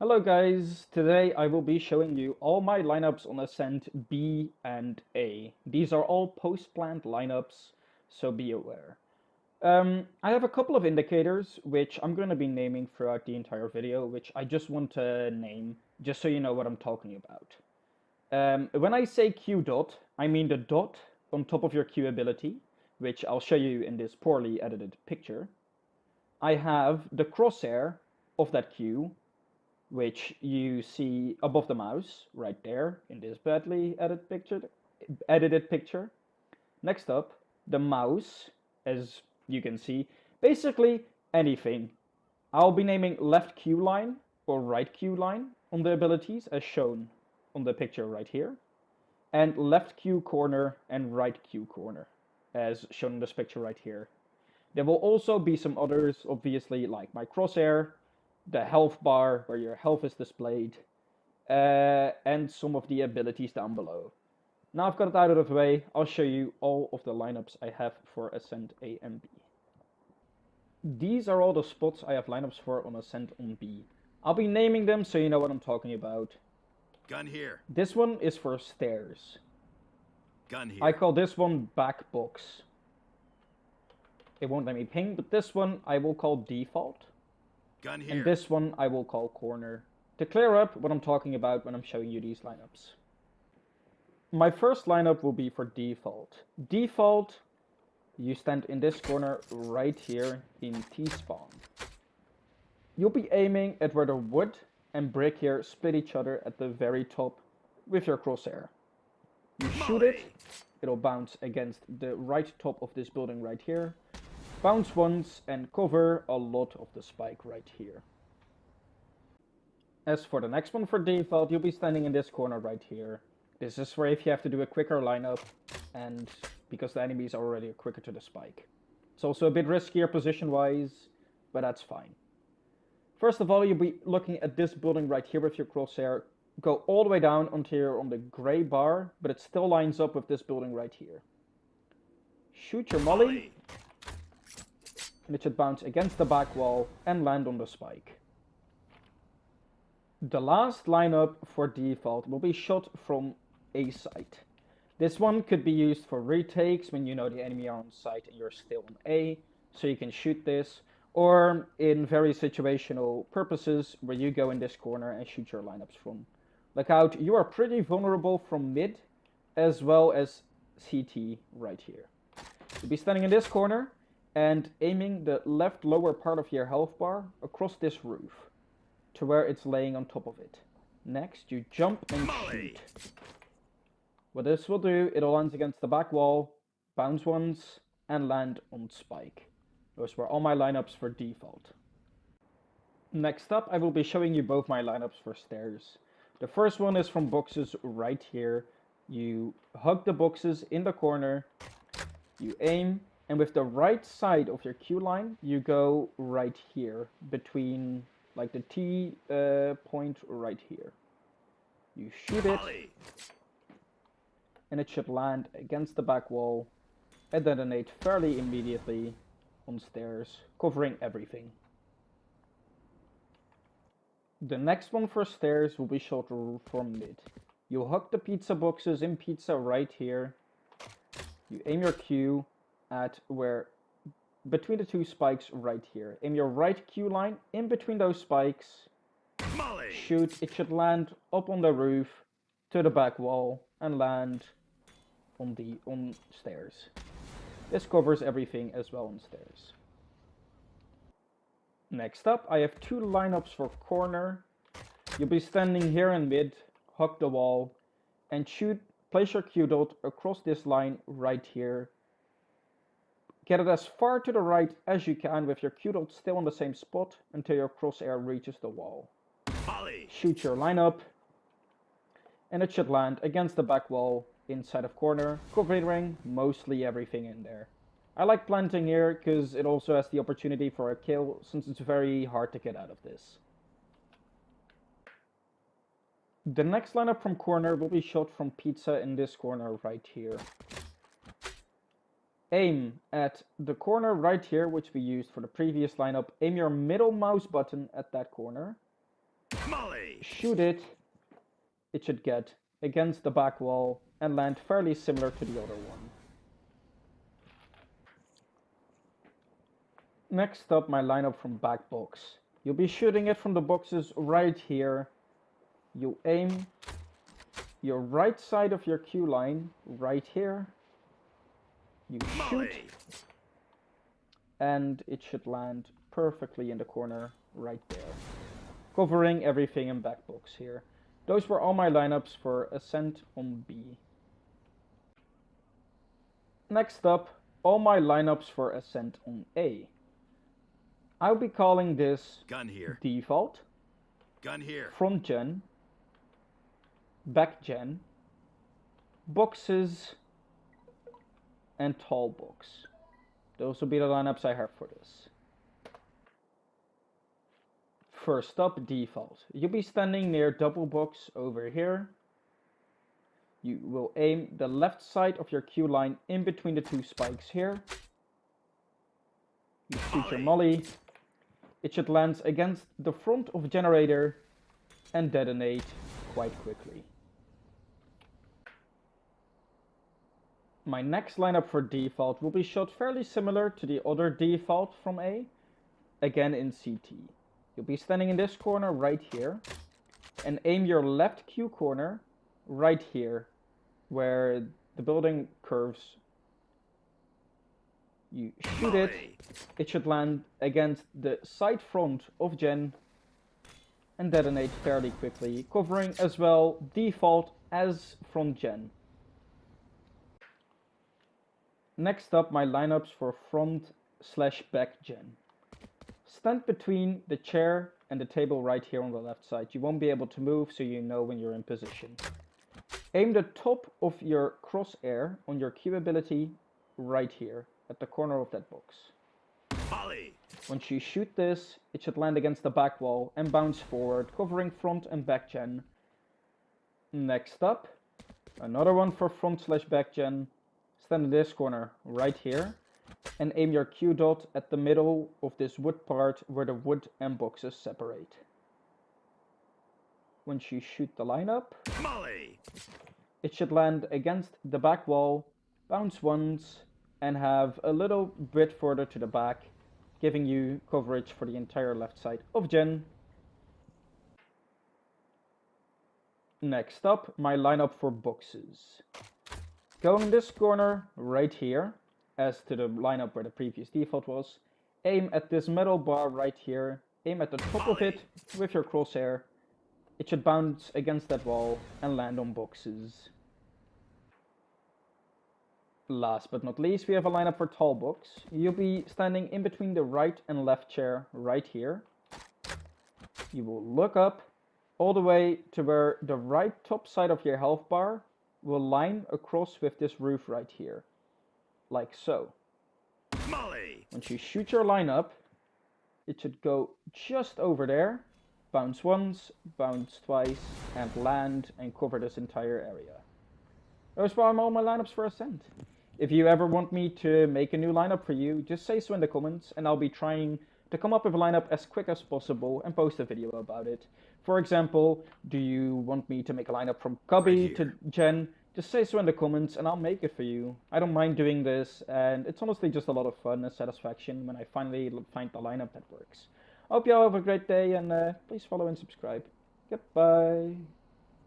Hello guys, today I will be showing you all my lineups on Ascent B and A. These are all post-planned lineups, so be aware. I have a couple of indicators which I'm going to be naming throughout the entire video, which I just want to name, just so you know what I'm talking about. When I say Q dot, I mean the dot on top of your Q ability, which I'll show you in this poorly edited picture. I have the crosshair of that Q, which you see above the mouse right there in this badly edited picture. Next up, the mouse, as you can see, basically anything. I'll be naming left Q line or right Q line on the abilities as shown on the picture right here, and left Q corner and right Q corner as shown in this picture right here. There will also be some others, obviously, like my crosshair, the health bar where your health is displayed, and some of the abilities down below. Now I've got it out of the way, I'll show you all of the lineups I have for Ascent A and B. These are all the spots I have lineups for on Ascent on B. I'll be naming them so you know what I'm talking about. Gun here. This one is for stairs. Gun here. I call this one back box. It won't let me ping, but this one I will call default. Gun here. And this one I will call corner, to clear up what I'm talking about when I'm showing you these lineups. My first lineup will be for default. Default, you stand in this corner right here in T-spawn. You'll be aiming at where the wood and brick here split each other at the very top with your crosshair. You shoot it, it'll bounce against the right top of this building right here, bounce once and cover a lot of the spike right here. As for the next one for default, you'll be standing in this corner right here. This is where if you have to do a quicker lineup, and because the enemies are already quicker to the spike. It's also a bit riskier position-wise, but that's fine. First of all, you'll be looking at this building right here with your crosshair. Go all the way down until you're on the gray bar, but it still lines up with this building right here. Shoot your molly, and it should bounce against the back wall and land on the spike. The last lineup for default will be shot from A site. This one could be used for retakes when you know the enemy are on site and you're still on A, so you can shoot this, or in very situational purposes where you go in this corner and shoot your lineups from. Look out, you are pretty vulnerable from mid as well as CT right here. You'll be standing in this corner and aiming the left lower part of your health bar across this roof to where it's laying on top of it. Next, you jump and shoot. What this will do, it'll land against the back wall, bounce once, and land on spike. Those were all my lineups for default. Next up, I will be showing you both my lineups for stairs. The first one is from boxes right here. You hug the boxes in the corner, you aim, and with the right side of your Q line, you go right here between like the T point right here. You shoot it, and it should land against the back wall and detonate fairly immediately on stairs, covering everything. The next one for stairs will be shot from mid. You hug the pizza boxes in pizza right here. You aim your Q at where between the two spikes right here. Aim your right Q line in between those spikes. Shoot, it should land up on the roof to the back wall and land on stairs. This covers everything as well on stairs. Next up, I have two lineups for corner. You'll be standing here in mid, hug the wall, and shoot, place your Q dot across this line right here. Get it as far to the right as you can with your Q dot still on the same spot until your crosshair reaches the wall. Shoot your lineup, and it should land against the back wall inside of corner, covering mostly everything in there. I like planting here because it also has the opportunity for a kill since it's very hard to get out of this. The next lineup from corner will be shot from pizza in this corner right here. Aim at the corner right here, which we used for the previous lineup. Aim your middle mouse button at that corner. Molly! shoot it, it should get against the back wall and land fairly similar to the other one. Next up, my lineup from back box. You'll be shooting it from the boxes right here. You aim your right side of your queue line right here. You shoot, Molly! and it should land perfectly in the corner right there, covering everything in back box here. Those were all my lineups for Ascent on B. Next up, all my lineups for Ascent on A. I'll be calling this Gun here. default, Gun here. front gen, back gen, boxes, and tall box. Those will be the lineups I have for this. First up, default. You'll be standing near double box over here. You will aim the left side of your queue line in between the two spikes here. You shoot your molly. It should land against the front of generator and detonate quite quickly. My next lineup for default will be shot fairly similar to the other default from A, again in CT. You'll be standing in this corner right here and aim your left queue corner right here where the building curves. You shoot it, it should land against the side front of gen and detonate fairly quickly, covering as well default as front gen. Next up, my lineups for front/back gen. Stand between the chair and the table right here on the left side. You won't be able to move, so you know when you're in position. Aim the top of your crosshair on your Q ability right here at the corner of that box. Molly! Once you shoot this, it should land against the back wall and bounce forward, covering front and back gen. Next up, another one for front/back gen. Stand in this corner right here and aim your Q dot at the middle of this wood part where the wood and boxes separate. Once you shoot the lineup, Molly! it should land against the back wall, bounce once, and have a little bit further to the back, giving you coverage for the entire left side of gen. Next up, my lineup for boxes. Going this corner right here, as to the lineup where the previous default was, aim at this metal bar right here, aim at the top of it with your crosshair. It should bounce against that wall and land on boxes. Last but not least, we have a lineup for tall box. You'll be standing in between the right and left chair right here. You will look up all the way to where the right top side of your health bar will line across with this roof right here, like so. Molly! Once you shoot your line up, it should go just over there, bounce once, bounce twice, and land and cover this entire area. Those were all my lineups for Ascent. If you ever want me to make a new lineup for you, just say so in the comments and I'll be trying to come up with a lineup as quick as possible and post a video about it. For example, do you want me to make a lineup from Cubby to Gen? Just say so in the comments and I'll make it for you. I don't mind doing this, and it's honestly just a lot of fun and satisfaction when I finally find the lineup that works. I hope you all have a great day, and please follow and subscribe. Goodbye.